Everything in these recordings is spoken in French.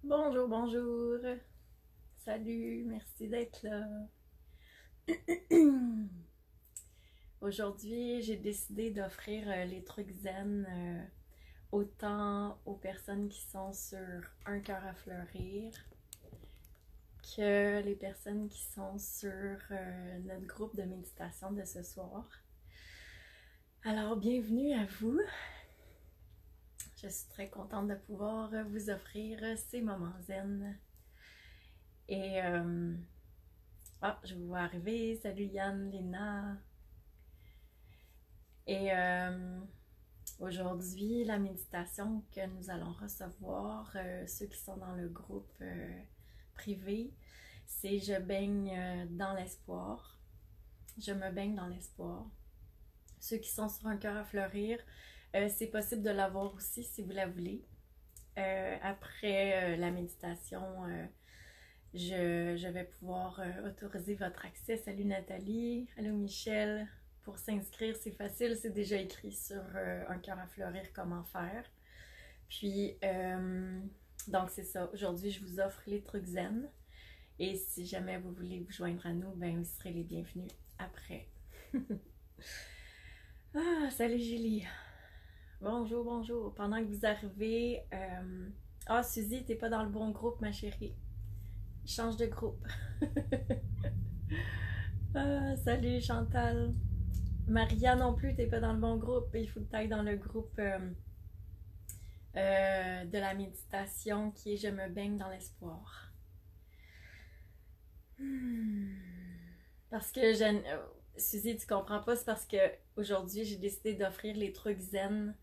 Bonjour, bonjour. Salut, merci d'être là. Aujourd'hui, j'ai décidé d'offrir les trucs zen autant aux personnes qui sont sur Un cœur à fleurir que les personnes qui sont sur notre groupe de méditation de ce soir. Alors, bienvenue à vous. Je suis très contente de pouvoir vous offrir ces moments zen. Et je vous vois arriver. Salut Yann, Léna. Et aujourd'hui, la méditation que nous allons recevoir, ceux qui sont dans le groupe privé, c'est Je baigne dans l'espoir. Je me baigne dans l'espoir. Ceux qui sont sur Un cœur à fleurir, c'est possible de l'avoir aussi si vous la voulez. Après la méditation, je vais pouvoir autoriser votre accès. Salut Nathalie, allô Michel. Pour s'inscrire, c'est facile, c'est déjà écrit sur Un cœur à fleurir comment faire. Puis, donc c'est ça. Aujourd'hui, je vous offre les trucs zen. Et si jamais vous voulez vous joindre à nous, ben vous serez les bienvenus après. Salut Julie. Bonjour, bonjour. Pendant que vous arrivez, Suzy, t'es pas dans le bon groupe, ma chérie. Change de groupe. Salut Chantal. Maria non plus, t'es pas dans le bon groupe. Il faut que tu ailles dans le groupe de la méditation qui est Je me baigne dans l'espoir. Parce que Suzy, tu comprends pas, c'est parce que aujourd'hui j'ai décidé d'offrir les trucs zen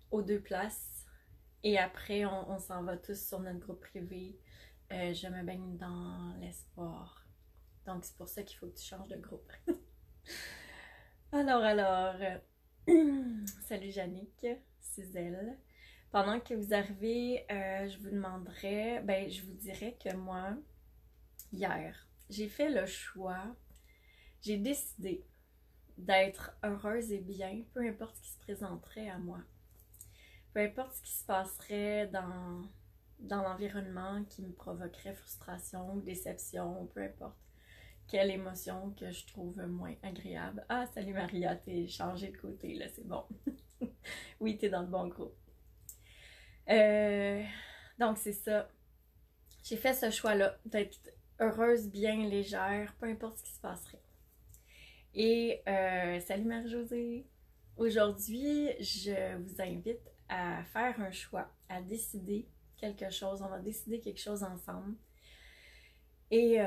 aux deux places. Et après, on s'en va tous sur notre groupe privé. Je me baigne dans l'espoir. Donc c'est pour ça qu'il faut que tu changes de groupe. Alors, salut Yannick, Cizelle. Pendant que vous arrivez, je vous demanderais, je vous dirais que moi, hier, j'ai fait le choix, j'ai décidé d'être heureuse et bien, peu importe ce qui se présenterait à moi. Peu importe ce qui se passerait dans l'environnement qui me provoquerait frustration ou déception, peu importe quelle émotion que je trouve moins agréable. Ah, salut Maria, t'es changée de côté, là, c'est bon. Oui, t'es dans le bon groupe. Donc, c'est ça. J'ai fait ce choix-là, d'être heureuse, bien, légère, peu importe ce qui se passerait. Et salut Marie-Josée. Aujourd'hui, je vous invite à faire un choix, à décider quelque chose. On va décider quelque chose ensemble. Et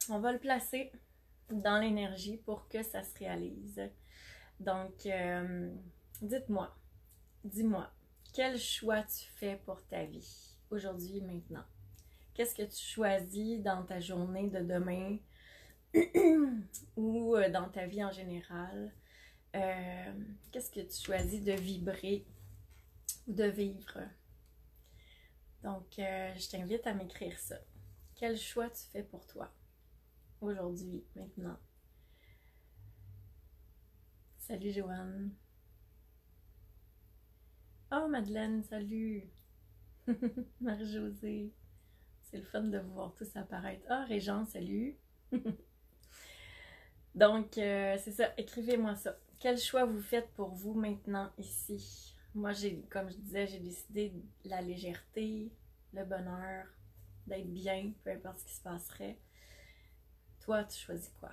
on va le placer dans l'énergie pour que ça se réalise. Donc, dis-moi, quel choix tu fais pour ta vie, aujourd'hui, maintenant? Qu'est-ce que tu choisis dans ta journée de demain ou dans ta vie en général? Qu'est-ce que tu choisis de vibrer ou de vivre? Donc, je t'invite à m'écrire ça. Quel choix tu fais pour toi, aujourd'hui, maintenant? Salut Joanne. Oh Madeleine, salut. Marie-Josée. C'est le fun de vous voir tous apparaître. Ah, Régent, salut. Donc, c'est ça, écrivez-moi ça. Quel choix vous faites pour vous maintenant, ici? Moi, comme je disais, j'ai décidé de la légèreté, le bonheur, d'être bien, peu importe ce qui se passerait. Toi, tu choisis quoi?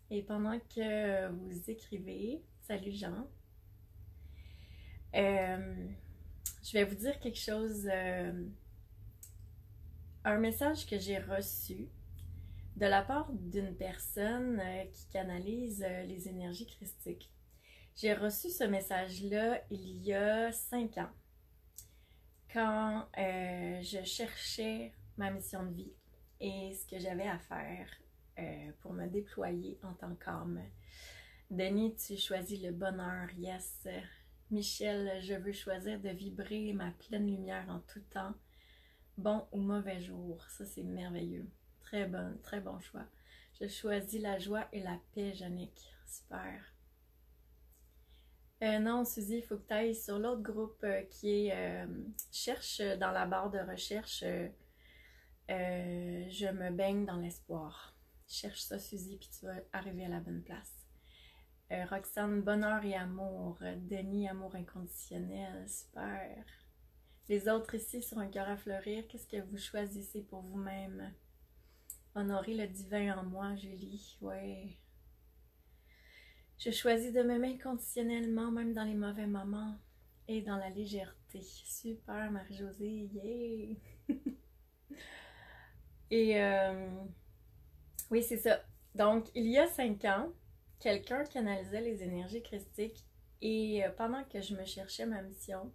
Et pendant que vous écrivez, salut Jean, je vais vous dire quelque chose, un message que j'ai reçu de la part d'une personne qui canalise les énergies christiques. J'ai reçu ce message-là il y a 5 ans, quand je cherchais ma mission de vie et ce que j'avais à faire pour me déployer en tant qu'âme. Denis, tu choisis le bonheur, yes. Michel, je veux choisir de vibrer ma pleine lumière en tout temps, bon ou mauvais jour. Ça, c'est merveilleux. Très bon choix. Je choisis la joie et la paix, Jannick. Super. Non, Suzy, il faut que tu ailles sur l'autre groupe qui est cherche dans la barre de recherche je me baigne dans l'espoir. Cherche ça, Suzy, puis tu vas arriver à la bonne place. Roxane, bonheur et amour. Denis, amour inconditionnel. Super. Les autres ici sur un cœur à fleurir, qu'est-ce que vous choisissez pour vous-même? Honorer le divin en moi, Julie. Ouais. Je choisis de m'aimer inconditionnellement, même dans les mauvais moments et dans la légèreté. Super, Marie-Josée. Yay! Et oui, c'est ça. Donc, il y a 5 ans, quelqu'un canalisait les énergies christiques et pendant que je me cherchais ma mission,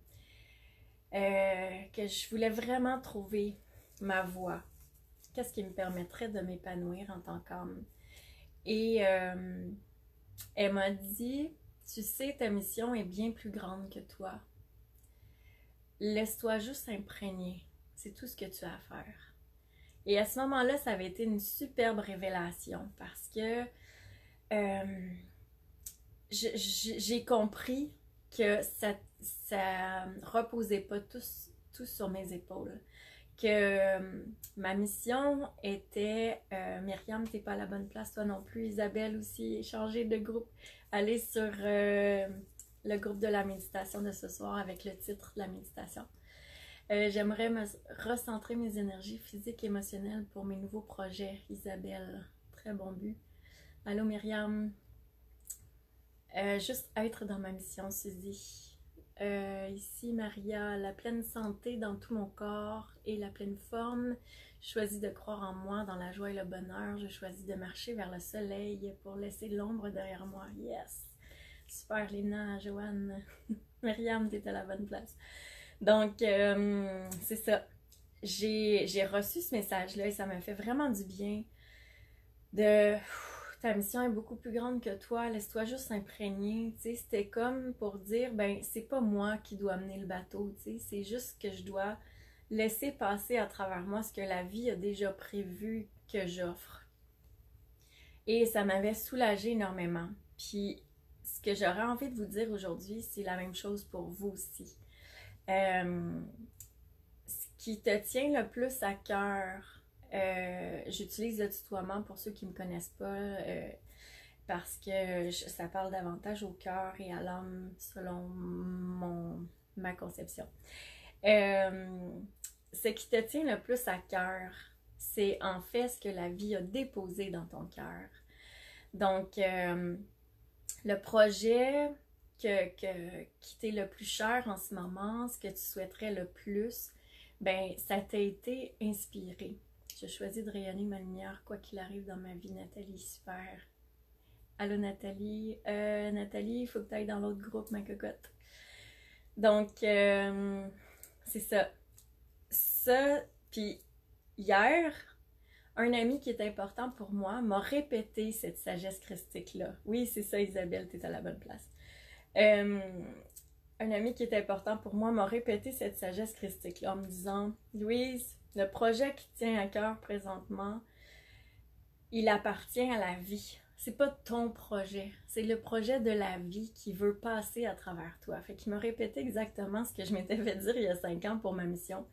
que je voulais vraiment trouver ma voie, qu'est-ce qui me permettrait de m'épanouir en tant qu'homme. Et elle m'a dit, tu sais, ta mission est bien plus grande que toi. Laisse-toi juste imprégner. C'est tout ce que tu as à faire. Et à ce moment-là, ça avait été une superbe révélation parce que j'ai compris que ça reposait pas tout sur mes épaules. Que ma mission était Myriam, t'es pas à la bonne place, toi non plus. Isabelle aussi, changer de groupe. Allez sur le groupe de la méditation de ce soir avec le titre de la méditation. J'aimerais me recentrer mes énergies physiques et émotionnelles pour mes nouveaux projets. Isabelle, très bon but. Allô Myriam. Juste être dans ma mission, Suzy. Ici, Maria, la pleine santé dans tout mon corps et la pleine forme. Je choisis de croire en moi, dans la joie et le bonheur. Je choisis de marcher vers le soleil pour laisser l'ombre derrière moi. Yes! Super, Léna, Joanne. Myriam, t'es à la bonne place. Donc, c'est ça. J'ai reçu ce message-là et ça m'a fait vraiment du bien de... Ta mission est beaucoup plus grande que toi, laisse-toi juste s'imprégner. C'était comme pour dire, ben, c'est pas moi qui dois mener le bateau, c'est juste que je dois laisser passer à travers moi ce que la vie a déjà prévu que j'offre. Et ça m'avait soulagée énormément. Puis, ce que j'aurais envie de vous dire aujourd'hui, c'est la même chose pour vous aussi. Ce qui te tient le plus à cœur, j'utilise le tutoiement pour ceux qui ne me connaissent pas parce que ça parle davantage au cœur et à l'âme selon ma conception. Ce qui te tient le plus à cœur, c'est en fait ce que la vie a déposé dans ton cœur. Donc, le projet qui t'est le plus cher en ce moment, ce que tu souhaiterais le plus, ben ça t'a été inspiré. Je choisis de rayonner ma lumière, quoi qu'il arrive dans ma vie. Nathalie, super. Allô Nathalie. Nathalie, il faut que tu ailles dans l'autre groupe, ma cocotte. Donc, c'est ça. Ça, puis hier, un ami qui est important pour moi m'a répété cette sagesse christique-là. Oui, c'est ça Isabelle, t'es à la bonne place. Un ami qui est important pour moi m'a répété cette sagesse christique-là en me disant « Louise, le projet qui te tient à cœur présentement, il appartient à la vie. C'est pas ton projet, c'est le projet de la vie qui veut passer à travers toi. » Fait qu'il m'a répété exactement ce que je m'étais fait dire il y a 5 ans pour ma mission.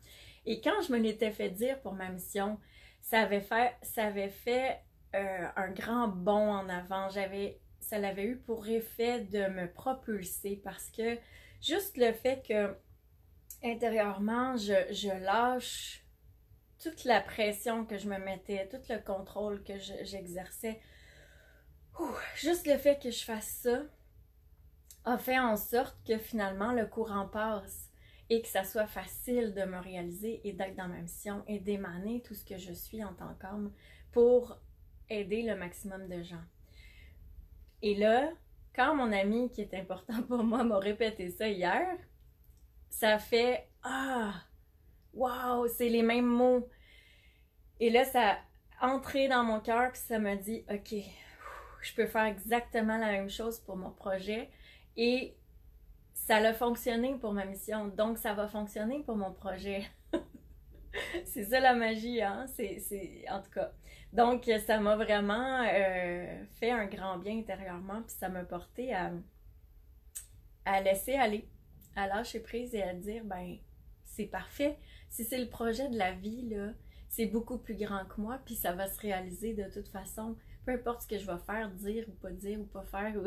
Et quand je me l'étais fait dire pour ma mission, ça avait fait un grand bond en avant. Ça l'avait eu pour effet de me propulser parce que juste le fait que intérieurement, je lâche toute la pression que je me mettais, tout le contrôle que j'exerçais. Juste le fait que je fasse ça a fait en sorte que finalement le courant passe et que ça soit facile de me réaliser et d'être dans ma mission et d'émaner tout ce que je suis en tant qu'homme pour aider le maximum de gens. Et là, quand mon ami qui est important pour moi m'a répété ça hier, ça fait « Ah! Wow! C'est les mêmes mots! » Et là, ça a entré dans mon cœur puis ça m'a dit « Ok, je peux faire exactement la même chose pour mon projet. » Et ça a fonctionné pour ma mission, donc ça va fonctionner pour mon projet. C'est ça la magie, hein? En tout cas. Donc, ça m'a vraiment fait un grand bien intérieurement, puis ça m'a porté à laisser aller, à lâcher prise et à dire, ben, c'est parfait. Si c'est le projet de la vie, là, c'est beaucoup plus grand que moi, puis ça va se réaliser de toute façon. Peu importe ce que je vais faire, dire ou pas faire, ou,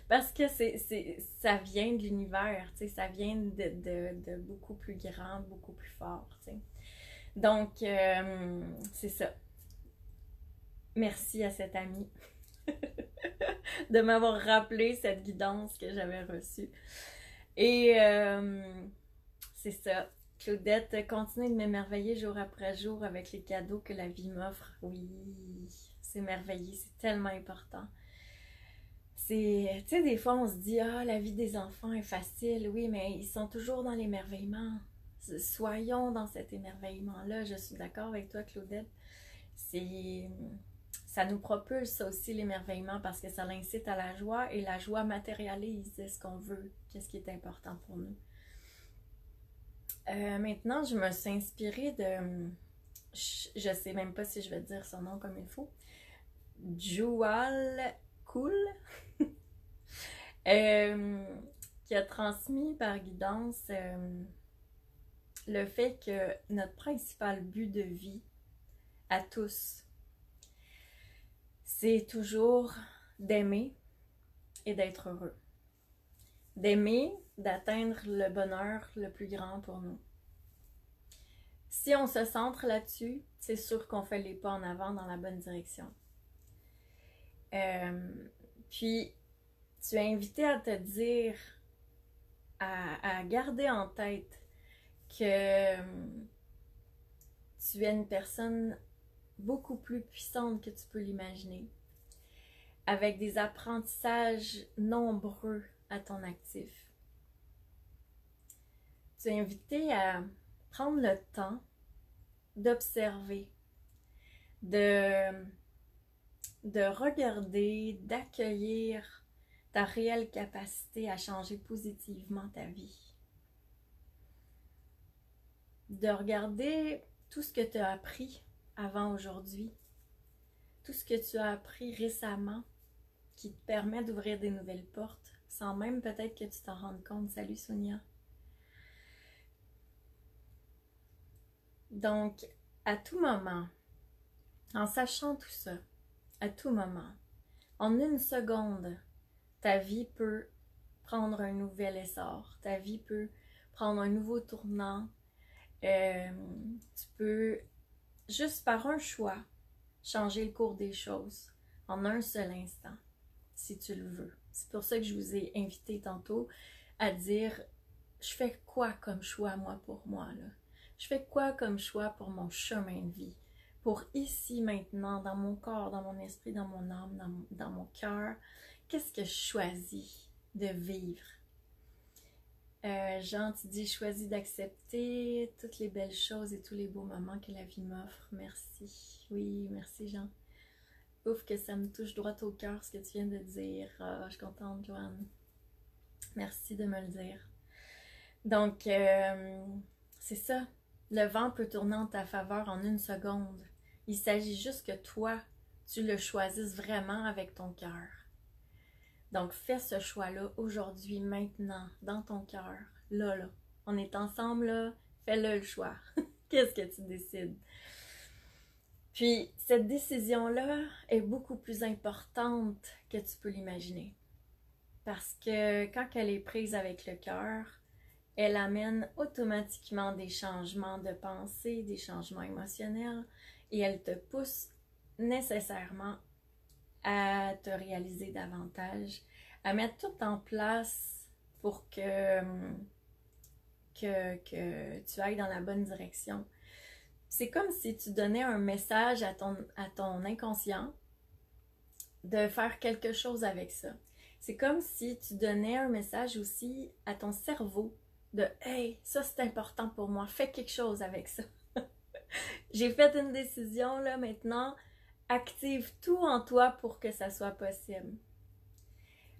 parce que ça vient de l'univers, ça vient de beaucoup plus grand, beaucoup plus fort. T'sais. Donc, c'est ça. Merci à cet ami de m'avoir rappelé cette guidance que j'avais reçue. Et c'est ça. Claudette, continuez de m'émerveiller jour après jour avec les cadeaux que la vie m'offre. Oui, s'émerveiller, c'est tellement important. Tu sais, des fois on se dit, ah, la vie des enfants est facile. Oui, mais ils sont toujours dans l'émerveillement. Soyons dans cet émerveillement-là. Je suis d'accord avec toi, Claudette. Ça nous propulse ça aussi l'émerveillement parce que ça l'incite à la joie et la joie matérialise ce qu'on veut, qu'est-ce qui est important pour nous. Maintenant, je me suis inspirée de, je sais même pas si je vais dire son nom comme il faut, Jual Cool, qui a transmis par guidance le fait que notre principal but de vie à tous, c'est toujours d'aimer et d'être heureux. D'aimer, d'atteindre le bonheur le plus grand pour nous. Si on se centre là-dessus, c'est sûr qu'on fait les pas en avant dans la bonne direction. Puis, tu es invité à te dire, à garder en tête que tu es une personne beaucoup plus puissante que tu peux l'imaginer, avec des apprentissages nombreux à ton actif. Tu es invité à prendre le temps d'observer, de regarder, d'accueillir ta réelle capacité à changer positivement ta vie. De regarder tout ce que tu as appris avant aujourd'hui, tout ce que tu as appris récemment qui te permet d'ouvrir des nouvelles portes sans même peut-être que tu t'en rendes compte. Salut Sonia. Donc, à tout moment, en sachant tout ça, à tout moment, en une seconde, ta vie peut prendre un nouvel essor, ta vie peut prendre un nouveau tournant. Tu peux, juste par un choix, changer le cours des choses en un seul instant, si tu le veux. C'est pour ça que je vous ai invité tantôt à dire, je fais quoi comme choix moi pour moi, là? Je fais quoi comme choix pour mon chemin de vie? Pour ici, maintenant, dans mon corps, dans mon esprit, dans mon âme, dans mon cœur, qu'est-ce que je choisis de vivre? Jean, tu dis, choisis d'accepter toutes les belles choses et tous les beaux moments que la vie m'offre. Merci. Oui, merci Jean. Ouf, que ça me touche droit au cœur ce que tu viens de dire. Je suis contente, Joanne. Merci de me le dire. Donc, c'est ça. Le vent peut tourner en ta faveur en une seconde. Il s'agit juste que toi, tu le choisisses vraiment avec ton cœur. Donc, fais ce choix-là aujourd'hui, maintenant, dans ton cœur. Là. On est ensemble, là. Fais-le le choix. Qu'est-ce que tu décides? Puis, cette décision-là est beaucoup plus importante que tu peux l'imaginer. Parce que quand elle est prise avec le cœur, elle amène automatiquement des changements de pensée, des changements émotionnels, et elle te pousse nécessairement à te réaliser davantage, à mettre tout en place pour que tu ailles dans la bonne direction. C'est comme si tu donnais un message à ton inconscient de faire quelque chose avec ça. C'est comme si tu donnais un message aussi à ton cerveau de « Hey, ça c'est important pour moi, fais quelque chose avec ça. » J'ai fait une décision, là, maintenant, active tout en toi pour que ça soit possible.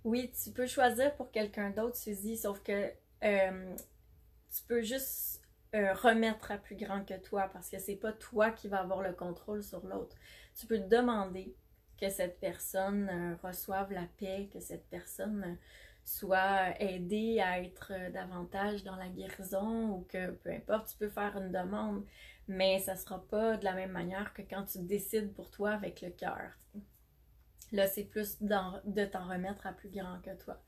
Oui, tu peux choisir pour quelqu'un d'autre, Suzy, sauf que tu peux juste remettre à plus grand que toi parce que c'est pas toi qui va avoir le contrôle sur l'autre. Tu peux te demander que cette personne reçoive la paix, que cette personne soit aider à être davantage dans la guérison ou que peu importe, tu peux faire une demande, mais ça sera pas de la même manière que quand tu décides pour toi avec le cœur. Là, c'est plus de t'en remettre à plus grand que toi.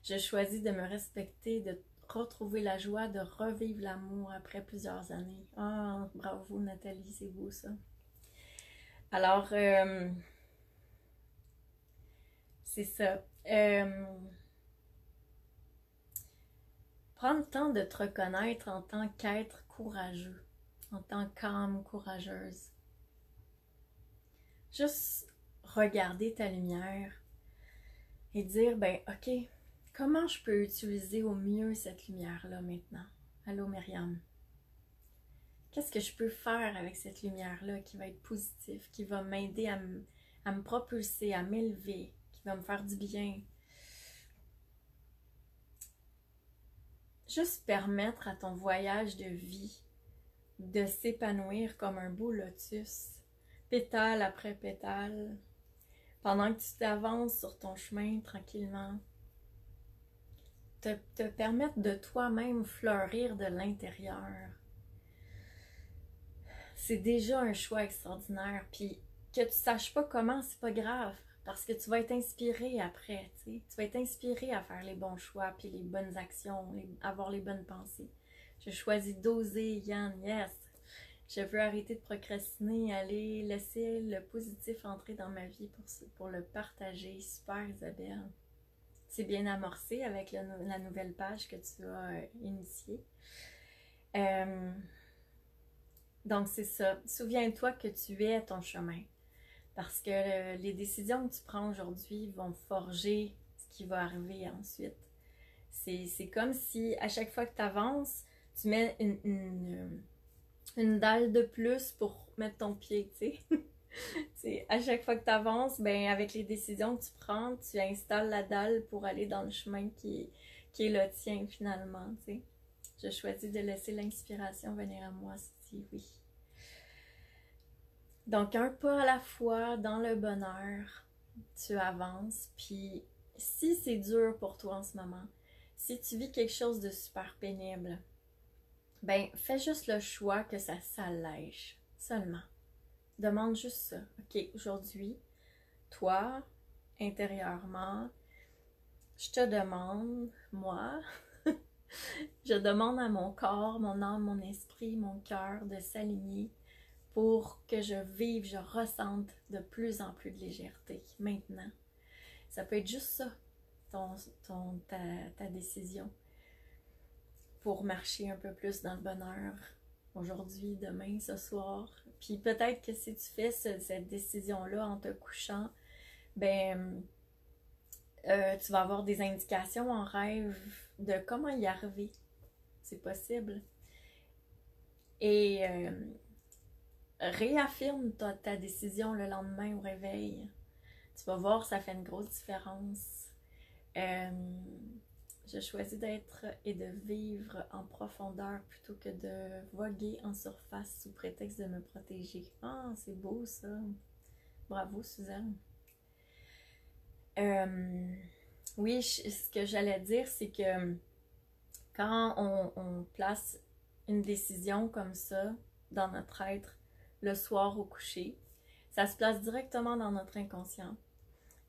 Je choisis de me respecter, de retrouver la joie, de revivre l'amour après plusieurs années. Ah, oh, bravo Nathalie, c'est beau ça. Alors, c'est ça. Prends le temps de te reconnaître en tant qu'être courageux, en tant qu'âme courageuse. Juste regarder ta lumière et dire, ben ok, comment je peux utiliser au mieux cette lumière-là maintenant? Allô Myriam? Qu'est-ce que je peux faire avec cette lumière-là qui va être positive, qui va m'aider à me propulser, à m'élever, qui va me faire du bien? Juste permettre à ton voyage de vie de s'épanouir comme un beau lotus, pétale après pétale, pendant que tu t'avances sur ton chemin tranquillement. Te permettre de toi-même fleurir de l'intérieur. C'est déjà un choix extraordinaire. Puis que tu saches pas comment, c'est pas grave. Parce que tu vas être inspiré après, tu sais. Tu vas être inspiré à faire les bons choix, puis les bonnes actions, avoir les bonnes pensées. Je choisis d'oser, Yann, yes. Je veux arrêter de procrastiner, aller laisser le positif entrer dans ma vie pour le partager. Super, Isabelle. C'est bien amorcé avec la nouvelle page que tu as initiée. Donc, c'est ça. Souviens-toi que tu es ton chemin. Parce que les décisions que tu prends aujourd'hui vont forger ce qui va arriver ensuite. C'est comme si à chaque fois que tu avances, tu mets une dalle de plus pour mettre ton pied, tu sais. À chaque fois que tu avances, ben, avec les décisions que tu prends, tu installes la dalle pour aller dans le chemin qui est le tien finalement, tu sais. Je choisis de laisser l'inspiration venir à moi, si oui. Donc, un pas à la fois dans le bonheur, tu avances. Puis, si c'est dur pour toi en ce moment, si tu vis quelque chose de super pénible, ben, fais juste le choix que ça s'allège seulement. Demande juste ça. Ok, aujourd'hui, toi, intérieurement, je te demande, moi, je demande à mon corps, mon âme, mon esprit, mon cœur de s'aligner pour que je vive, je ressente de plus en plus de légèreté maintenant. Ça peut être juste ça, ta décision, pour marcher un peu plus dans le bonheur aujourd'hui, demain, ce soir. Puis peut-être que si tu fais cette décision-là en te couchant, ben tu vas avoir des indications en rêve de comment y arriver. C'est possible. Et réaffirme ta décision le lendemain au réveil. Tu vas voir, ça fait une grosse différence. Je choisis d'être et de vivre en profondeur plutôt que de voguer en surface sous prétexte de me protéger. Ah, c'est beau ça. Bravo, Suzanne. Oui, ce que j'allais dire, c'est que quand on place une décision comme ça dans notre être le soir au coucher, ça se place directement dans notre inconscient.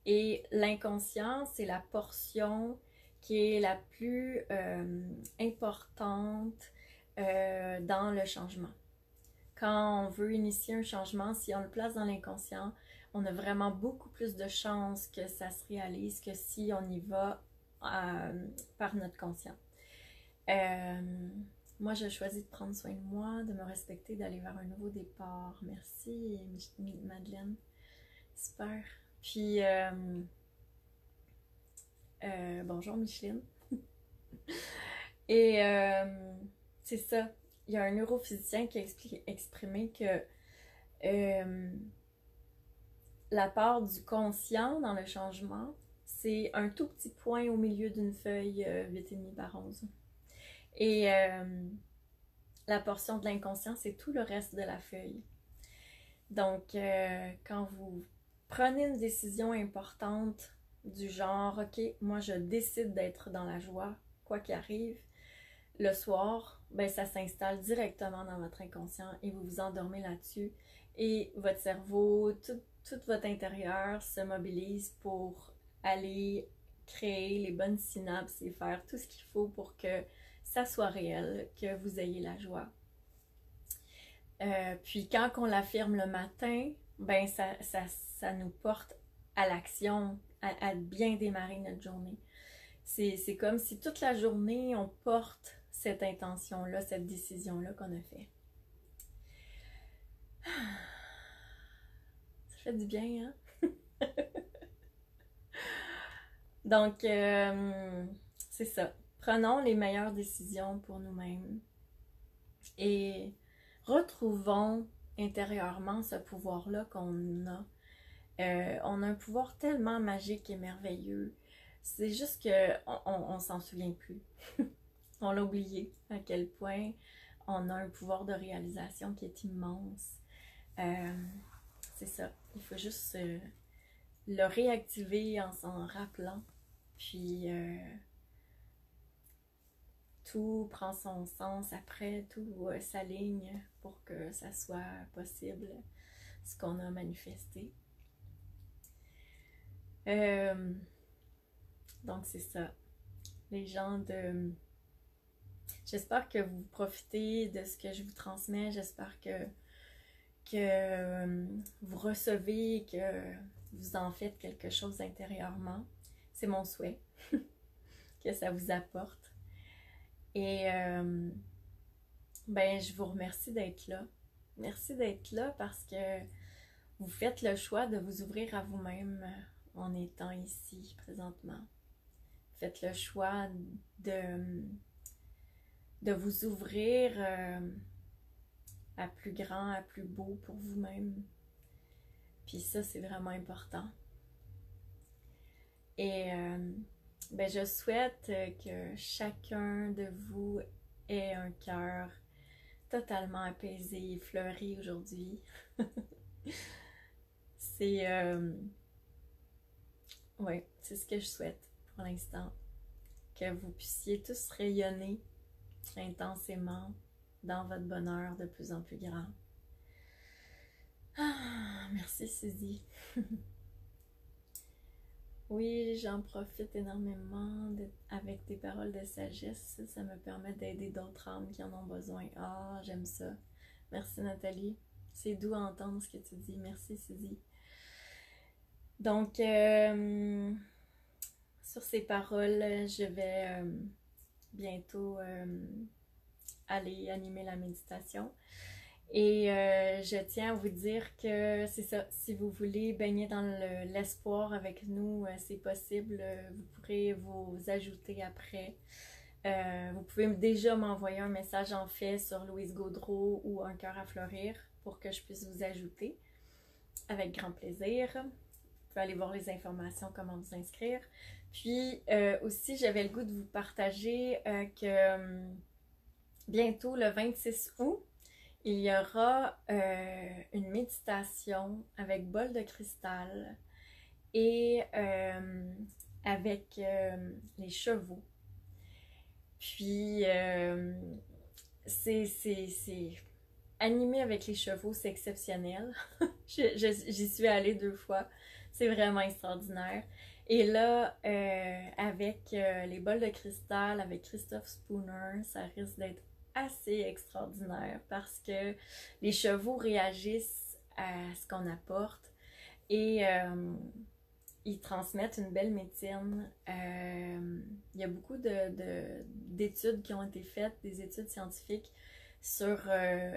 Et l'inconscient, c'est la portion qui est la plus importante dans le changement. Quand on veut initier un changement, si on le place dans l'inconscient, on a vraiment beaucoup plus de chances que ça se réalise que si on y va par notre conscient. Moi, je choisis de prendre soin de moi, de me respecter, d'aller vers un nouveau départ. Merci, Madeleine. Super. Puis, bonjour Micheline. Et c'est ça. Il y a un neurophysicien qui a exprimé que la part du conscient dans le changement, c'est un tout petit point au milieu d'une feuille 8,5 par 11. Et la portion de l'inconscient, c'est tout le reste de la feuille. Donc, quand vous prenez une décision importante du genre, ok, moi je décide d'être dans la joie, quoi qu'il arrive, le soir, ben ça s'installe directement dans votre inconscient et vous vous endormez là-dessus et votre cerveau, tout votre intérieur se mobilise pour aller créer les bonnes synapses et faire tout ce qu'il faut pour que ça soit réel, que vous ayez la joie. Puis quand on l'affirme le matin, ben ça nous porte à l'action, à bien démarrer notre journée. C'est comme si toute la journée, on porte cette intention-là, cette décision-là qu'on a fait. Ça fait du bien, hein? Donc, c'est ça. Prenons les meilleures décisions pour nous-mêmes et retrouvons intérieurement ce pouvoir-là qu'on a. On a un pouvoir tellement magique et merveilleux. C'est juste qu'on s'en souvient plus. On l'a oublié à quel point on a un pouvoir de réalisation qui est immense. C'est ça. Il faut juste le réactiver en s'en rappelant. Puis tout prend son sens après, tout s'aligne pour que ça soit possible, ce qu'on a manifesté. Donc c'est ça. Les gens de... J'espère que vous profitez de ce que je vous transmets. J'espère que vous recevez, que vous en faites quelque chose intérieurement. C'est mon souhait que ça vous apporte. Et ben, je vous remercie d'être là. Merci d'être là parce que vous faites le choix de vous ouvrir à vous-même en étant ici présentement. Faites le choix de vous ouvrir à plus grand, à plus beau pour vous-même. Puis ça, c'est vraiment important. Et ben, je souhaite que chacun de vous ait un cœur totalement apaisé et fleuri aujourd'hui. C'est ouais, c'est ce que je souhaite pour l'instant. Que vous puissiez tous rayonner intensément dans votre bonheur de plus en plus grand. Ah, merci Suzy. Oui, j'en profite énormément avec tes paroles de sagesse. Ça me permet d'aider d'autres âmes qui en ont besoin. Ah, j'aime ça. Merci Nathalie. C'est doux à entendre ce que tu dis. Merci Suzy. Donc, sur ces paroles, je vais bientôt aller animer la méditation. Et je tiens à vous dire que c'est ça, si vous voulez baigner dans l'espoir avec nous, c'est possible, vous pourrez vous ajouter après. Vous pouvez déjà m'envoyer un message en fait sur Louise Gaudreau ou Un cœur à fleurir pour que je puisse vous ajouter avec grand plaisir. Vous pouvez aller voir les informations, comment vous inscrire. Puis aussi, j'avais le goût de vous partager que bientôt, le 26 août, il y aura une méditation avec bol de cristal et avec les chevaux. Puis, c'est animé avec les chevaux, c'est exceptionnel. J'y suis allée 2 fois. C'est vraiment extraordinaire. Et là, avec les bols de cristal, avec Christophe Spooner, ça risque d'être assez extraordinaire parce que les chevaux réagissent à ce qu'on apporte et ils transmettent une belle médecine. Il y a beaucoup d'études qui ont été faites, des études scientifiques sur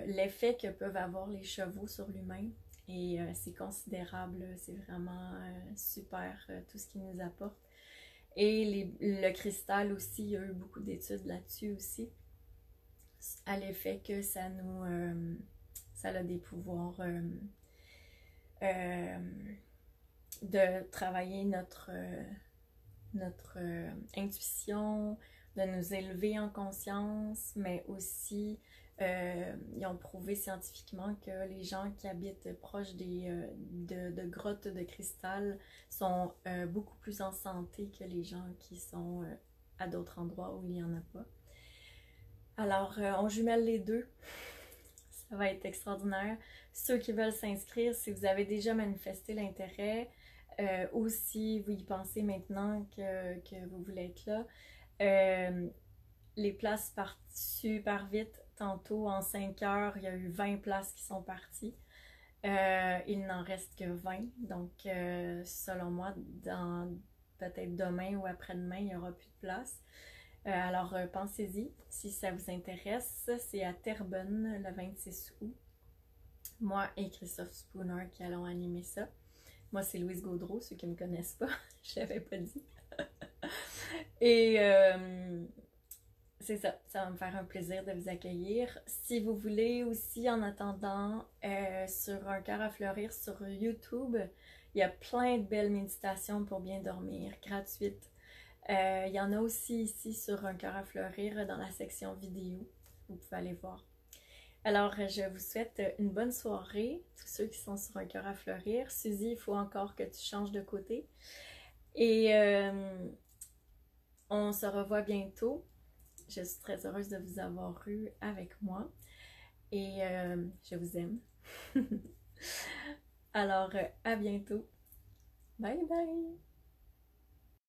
l'effet que peuvent avoir les chevaux sur l'humain. Et c'est considérable, c'est vraiment super tout ce qu'ils nous apportent. Et le cristal aussi, il y a eu beaucoup d'études là-dessus aussi, à l'effet que ça a des pouvoirs de travailler notre intuition, de nous élever en conscience, mais aussi Ils ont prouvé scientifiquement que les gens qui habitent proche de grottes de cristal sont beaucoup plus en santé que les gens qui sont à d'autres endroits où il n'y en a pas. Alors, on jumelle les deux. Ça va être extraordinaire. Ceux qui veulent s'inscrire, si vous avez déjà manifesté l'intérêt, ou si vous y pensez maintenant que vous voulez être là, les places partent super vite. Tantôt, en 5 heures, il y a eu 20 places qui sont parties. Il n'en reste que 20. Donc, selon moi, dans peut-être demain ou après-demain, il n'y aura plus de place. Alors, pensez-y si ça vous intéresse. C'est à Terrebonne le 26 août. Moi et Christophe Spooner qui allons animer ça. Moi, c'est Louise Gaudreau, ceux qui ne me connaissent pas. Je ne l'avais pas dit. Et c'est ça, ça va me faire un plaisir de vous accueillir. Si vous voulez aussi, en attendant, sur Un cœur à fleurir sur YouTube, il y a plein de belles méditations pour bien dormir, gratuites. Il y en a aussi ici sur Un cœur à fleurir dans la section vidéo. Vous pouvez aller voir. Alors, je vous souhaite une bonne soirée, tous ceux qui sont sur Un cœur à fleurir. Suzy, il faut encore que tu changes de côté. Et on se revoit bientôt. Je suis très heureuse de vous avoir eu avec moi. Et je vous aime. Alors, à bientôt. Bye bye!